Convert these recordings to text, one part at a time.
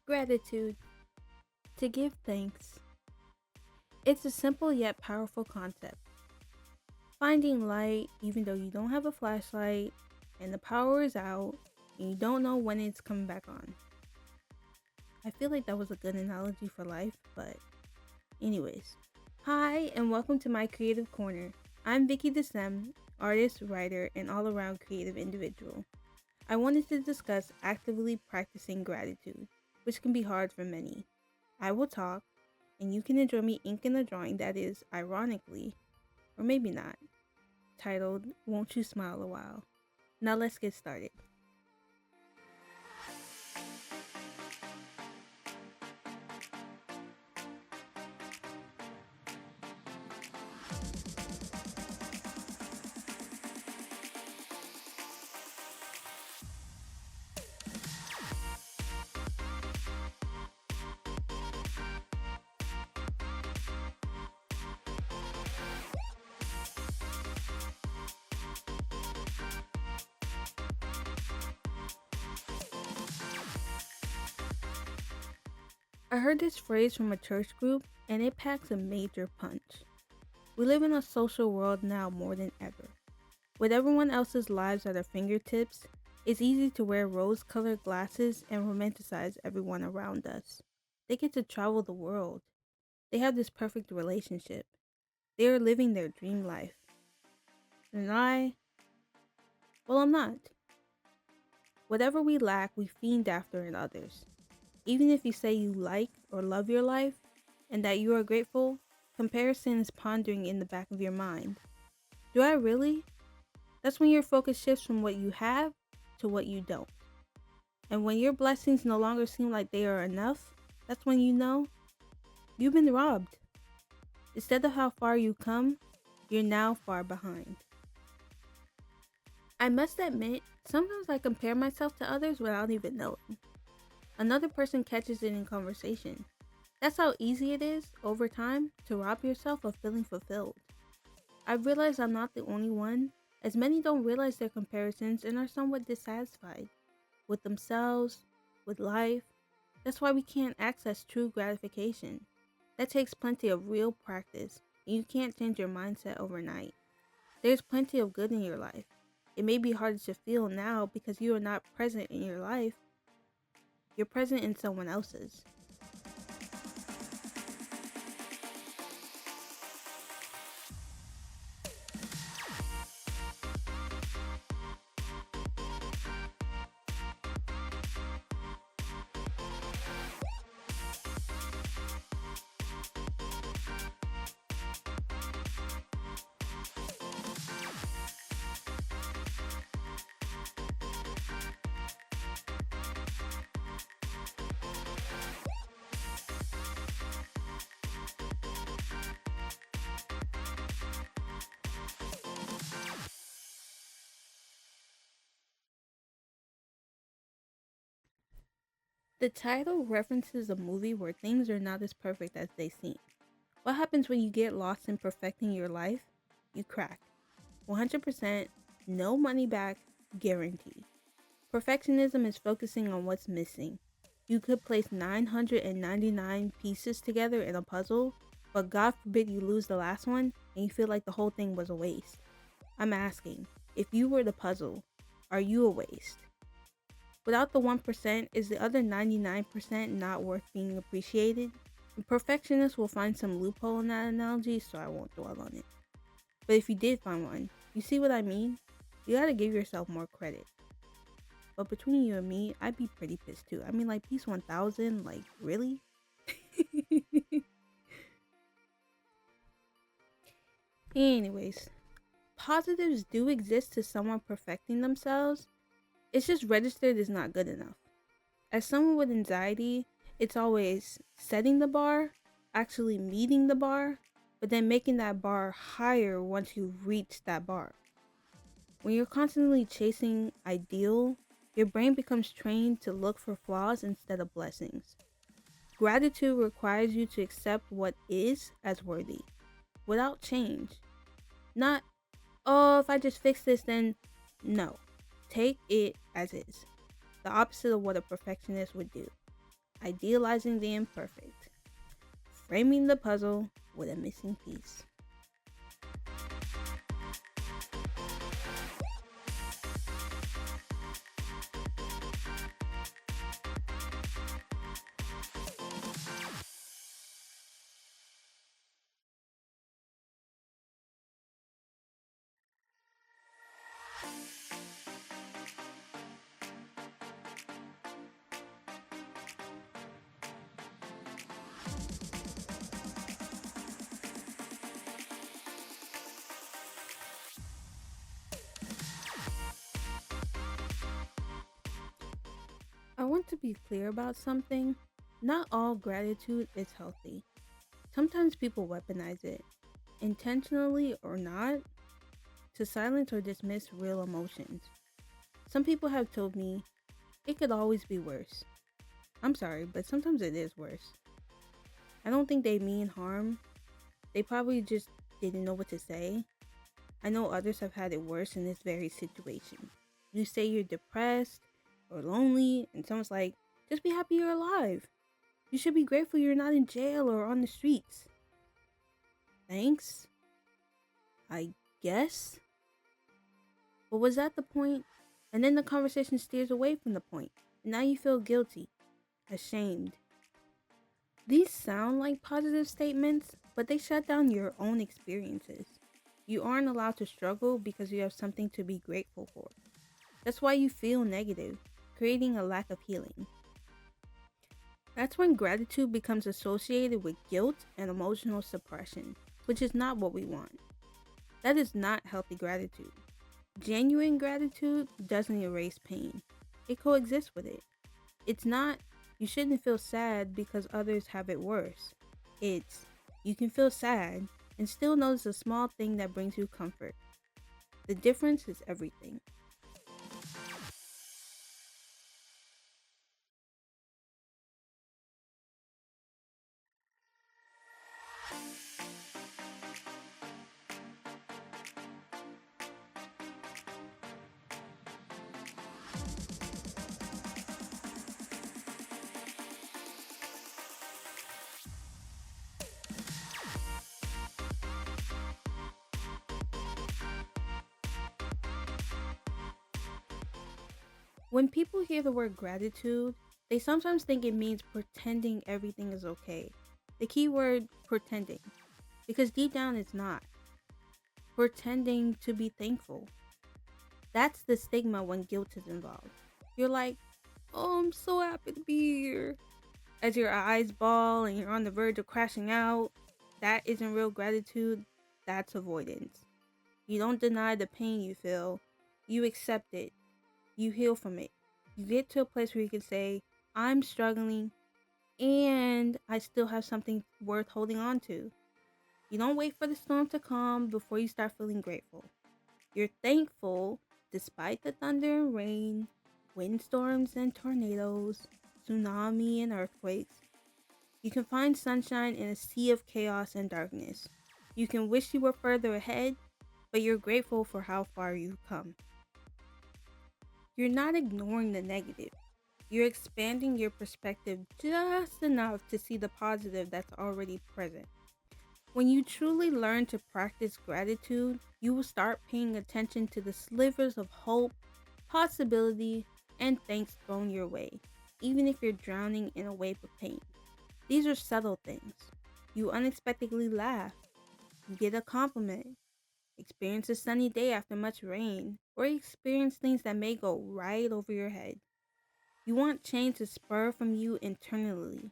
Gratitude. To give thanks. It's a simple yet powerful concept. Finding light even though you don't have a flashlight and the power is out and you don't know when it's coming back on. I feel like that was a good analogy for life, but anyways. Hi and welcome to my creative corner. I'm Vicky DeSem, artist, writer, and all-around creative individual. I wanted to discuss actively practicing gratitude, which can be hard for many. I will talk, and you can enjoy me inking a drawing that is, ironically, or maybe not, titled Won't You Smile a While. Now let's get started. I heard this phrase from a church group, and it packs a major punch. We live in a social world now more than ever. With everyone else's lives at our fingertips, it's easy to wear rose colored glasses and romanticize everyone around us. They get to travel the world. They have this perfect relationship. They are living their dream life. And well, I'm not. Whatever we lack, we fiend after in others. Even if you say you like or love your life and that you are grateful, comparison is pondering in the back of your mind. Do I really? That's when your focus shifts from what you have to what you don't. And when your blessings no longer seem like they are enough, that's when you know you've been robbed. Instead of how far you come, you're now far behind. I must admit, sometimes I compare myself to others without even knowing. Another person catches it in conversation. That's how easy it is, over time, to rob yourself of feeling fulfilled. I've realized I'm not the only one, as many don't realize their comparisons and are somewhat dissatisfied with themselves, with life. That's why we can't access true gratification. That takes plenty of real practice, and you can't change your mindset overnight. There's plenty of good in your life. It may be harder to feel now because you are not present in your life, you're present in someone else's. The title references a movie where things are not as perfect as they seem. What happens when you get lost in perfecting your life? You crack. 100%, no money back, guarantee. Perfectionism is focusing on what's missing. You could place 999 pieces together in a puzzle, but God forbid you lose the last one and you feel like the whole thing was a waste. I'm asking, if you were the puzzle, are you a waste? Without the 1%, is the other 99% not worth being appreciated? A perfectionist will find some loophole in that analogy, so I won't dwell on it. But if you did find one, you see what I mean? You gotta give yourself more credit. But between you and me, I'd be pretty pissed too. I mean, like, piece 1000, like, really? Anyways, positives do exist to someone perfecting themselves. It's just registered is not good enough. As someone with anxiety, it's always setting the bar, actually meeting the bar, but then making that bar higher once you've reached that bar. When you're constantly chasing ideal, Your brain becomes trained to look for flaws instead of blessings. Gratitude requires you to accept what is as worthy, without change. Not, oh, if I just fix this, then no. Take it as is. The opposite of what a perfectionist would do. Idealizing the imperfect. Framing the puzzle with a missing piece. I want to be clear about something. Not all gratitude is healthy. Sometimes people weaponize it, intentionally or not, to silence or dismiss real emotions. Some people have told me it could always be worse. I'm sorry, but sometimes it is worse. I don't think they mean harm. They probably just didn't know what to say. I know others have had it worse in this very situation. You say you're depressed or lonely, and someone's like, just be happy you're alive. You should be grateful you're not in jail or on the streets. Thanks, I guess. But was that the point? And then the conversation steers away from the point. And now you feel guilty, ashamed. These sound like positive statements, but they shut down your own experiences. You aren't allowed to struggle because you have something to be grateful for. That's why you feel negative, creating a lack of healing. That's when gratitude becomes associated with guilt and emotional suppression, which is not what we want. That is not healthy gratitude. Genuine gratitude doesn't erase pain, it coexists with it. It's not, you shouldn't feel sad because others have it worse. It's, you can feel sad and still notice a small thing that brings you comfort. The difference is everything. When people hear the word gratitude, they sometimes think it means pretending everything is okay. The key word, pretending, because deep down it's not. Pretending to be thankful. That's the stigma when guilt is involved. You're like, oh, I'm so happy to be here. As your eyes ball and you're on the verge of crashing out, that isn't real gratitude, that's avoidance. You don't deny the pain you feel, you accept it, you heal from it. You get to a place where you can say, I'm struggling and I still have something worth holding on to. You don't wait for the storm to calm before you start feeling grateful. You're thankful despite the thunder and rain, windstorms and tornadoes, tsunami and earthquakes. You can find sunshine in a sea of chaos and darkness. You can wish you were further ahead, but you're grateful for how far you've come. You're not ignoring the negative. You're expanding your perspective just enough to see the positive that's already present. When you truly learn to practice gratitude, you will start paying attention to the slivers of hope, possibility, and thanks thrown your way, even if you're drowning in a wave of pain. These are subtle things. You unexpectedly laugh, you get a compliment, experience a sunny day after much rain, or experience things that may go right over your head. You want change to spur from you internally.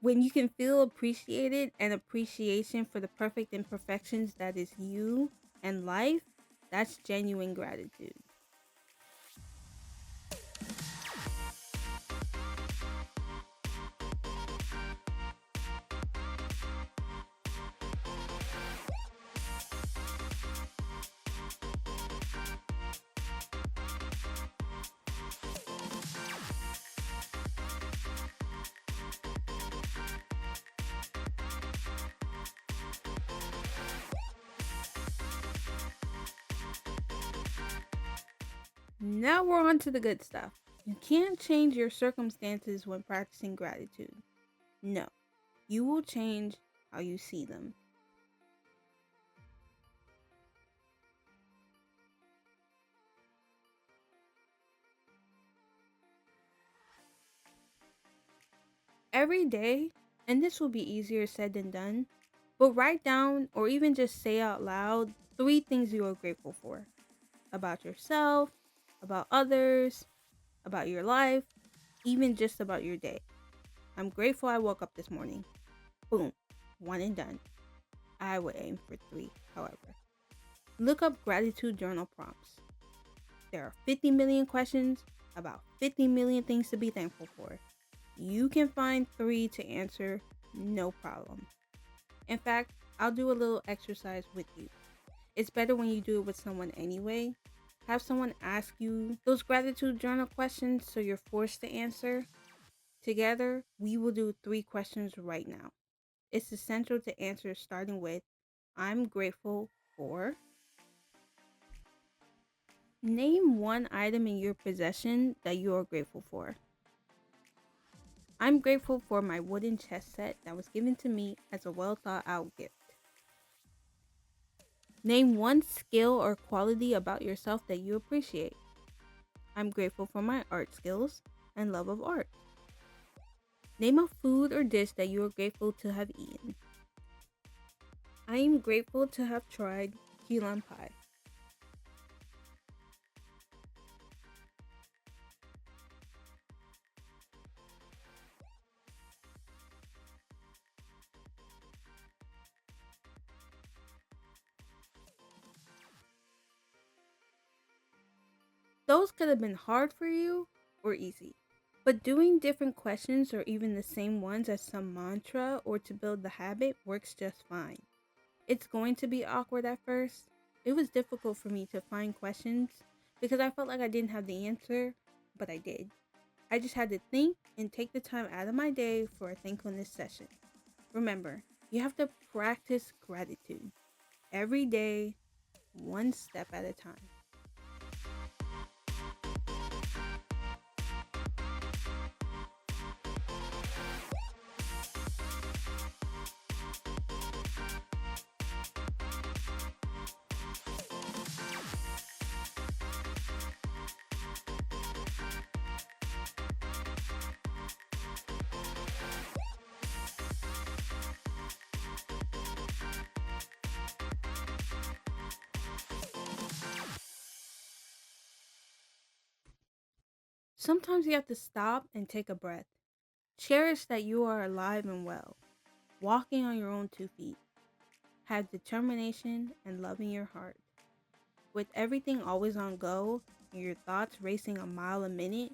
When you can feel appreciated and appreciation for the perfect imperfections that is you and life, that's genuine gratitude. Now we're on to the good stuff. You can't change your circumstances when practicing gratitude. No, you will change how you see them. Every day, and this will be easier said than done, but write down or even just say out loud 3 things you are grateful for about yourself, about others, about your life, even just about your day. I'm grateful I woke up this morning. Boom, one and done. I would aim for 3, however. Look up gratitude journal prompts. There are 50 million questions about 50 million things to be thankful for. You can find 3 to answer, no problem. In fact, I'll do a little exercise with you. It's better when you do it with someone anyway. Have someone ask you those gratitude journal questions so you're forced to answer. Together, we will do 3 questions right now. It's essential to answer starting with I'm grateful for. Name one item in your possession that you are grateful for. I'm grateful for my wooden chess set that was given to me as a well thought out gift. Name one skill or quality about yourself that you appreciate. I'm grateful for my art skills and love of art. Name a food or dish that you are grateful to have eaten. I am grateful to have tried key lime pie. Those could have been hard for you or easy. But doing different questions or even the same ones as some mantra or to build the habit works just fine. It's going to be awkward at first. It was difficult for me to find questions because I felt like I didn't have the answer, but I did. I just had to think and take the time out of my day for a thankfulness session. Remember, you have to practice gratitude every day, one step at a time. Sometimes you have to stop and take a breath. Cherish that you are alive and well, walking on your own 2 feet. Have determination and love in your heart. With everything always on go and your thoughts racing a mile a minute,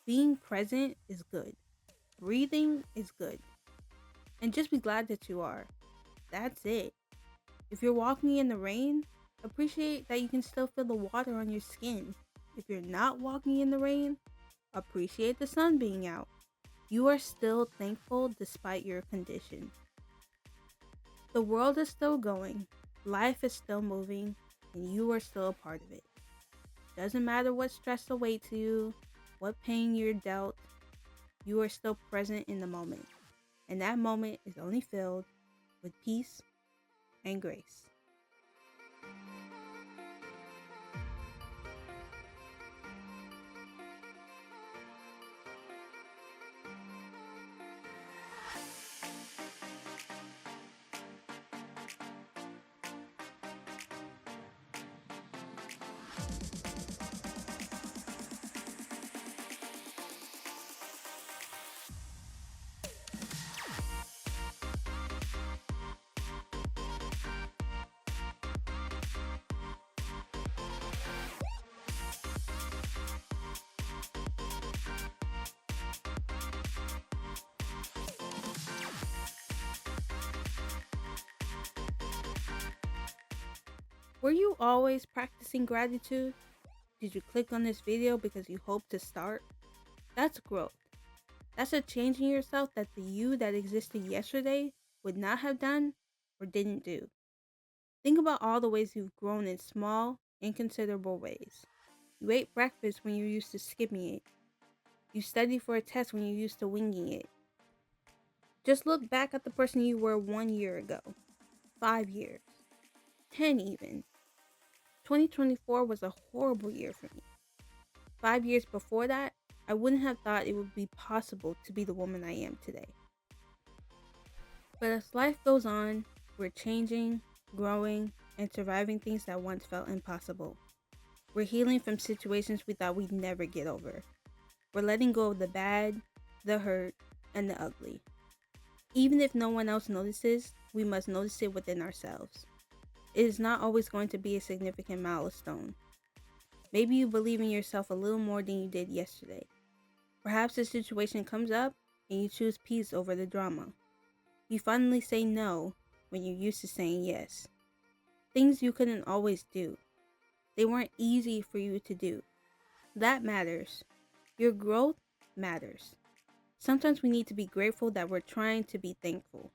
being present is good. Breathing is good. And just be glad that you are. That's it. If you're walking in the rain, appreciate that you can still feel the water on your skin. If you're not walking in the rain, appreciate the sun being out. You are still thankful despite your condition. The world is still going, life is still moving, and you are still a part of it. Doesn't matter what stress awaits you, what pain you're dealt, you are still present in the moment. And that moment is only filled with peace and grace. Were you always practicing gratitude? Did you click on this video because you hope to start? That's growth. That's a change in yourself that the you that existed yesterday would not have done or didn't do. Think about all the ways you've grown in small, inconsiderable ways. You ate breakfast when you're used to skipping it. You studied for a test when you're used to winging it. Just look back at the person you were 1 year ago, 5 years, 10 even. 2024 was a horrible year for me. 5 years before that, I wouldn't have thought it would be possible to be the woman I am today. But as life goes on, we're changing, growing, and surviving things that once felt impossible. We're healing from situations we thought we'd never get over. We're letting go of the bad, the hurt, and the ugly. Even if no one else notices, we must notice it within ourselves. It is not always going to be a significant milestone. Maybe you believe in yourself a little more than you did yesterday. Perhaps a situation comes up and you choose peace over the drama. You finally say no when you're used to saying yes. Things you couldn't always do. They weren't easy for you to do. That matters. Your growth matters. Sometimes we need to be grateful that we're trying to be thankful.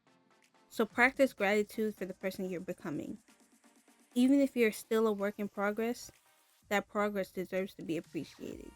So practice gratitude for the person you're becoming. Even if you're still a work in progress, that progress deserves to be appreciated.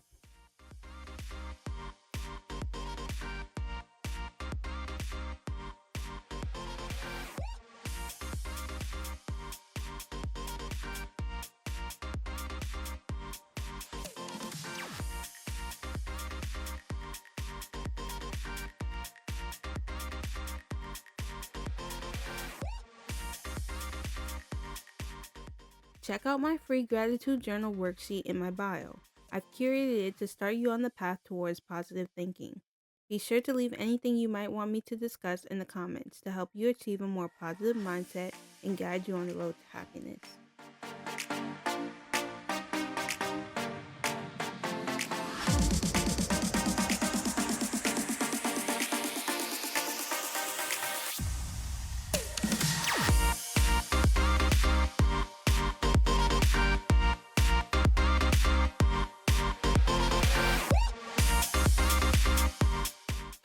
Check out my free gratitude journal worksheet in my bio. I've curated it to start you on the path towards positive thinking. Be sure to leave anything you might want me to discuss in the comments to help you achieve a more positive mindset and guide you on the road to happiness.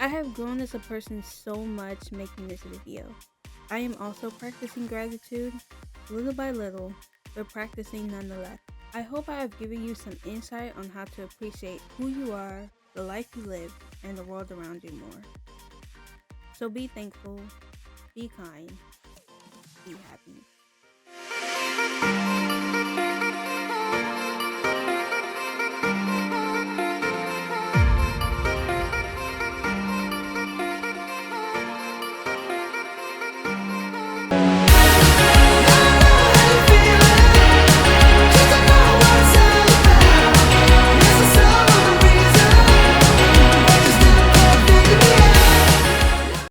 I have grown as a person so much making this video. I am also practicing gratitude, little by little, but practicing nonetheless. I hope I have given you some insight on how to appreciate who you are, the life you live, and the world around you more. So be thankful, be kind, be happy.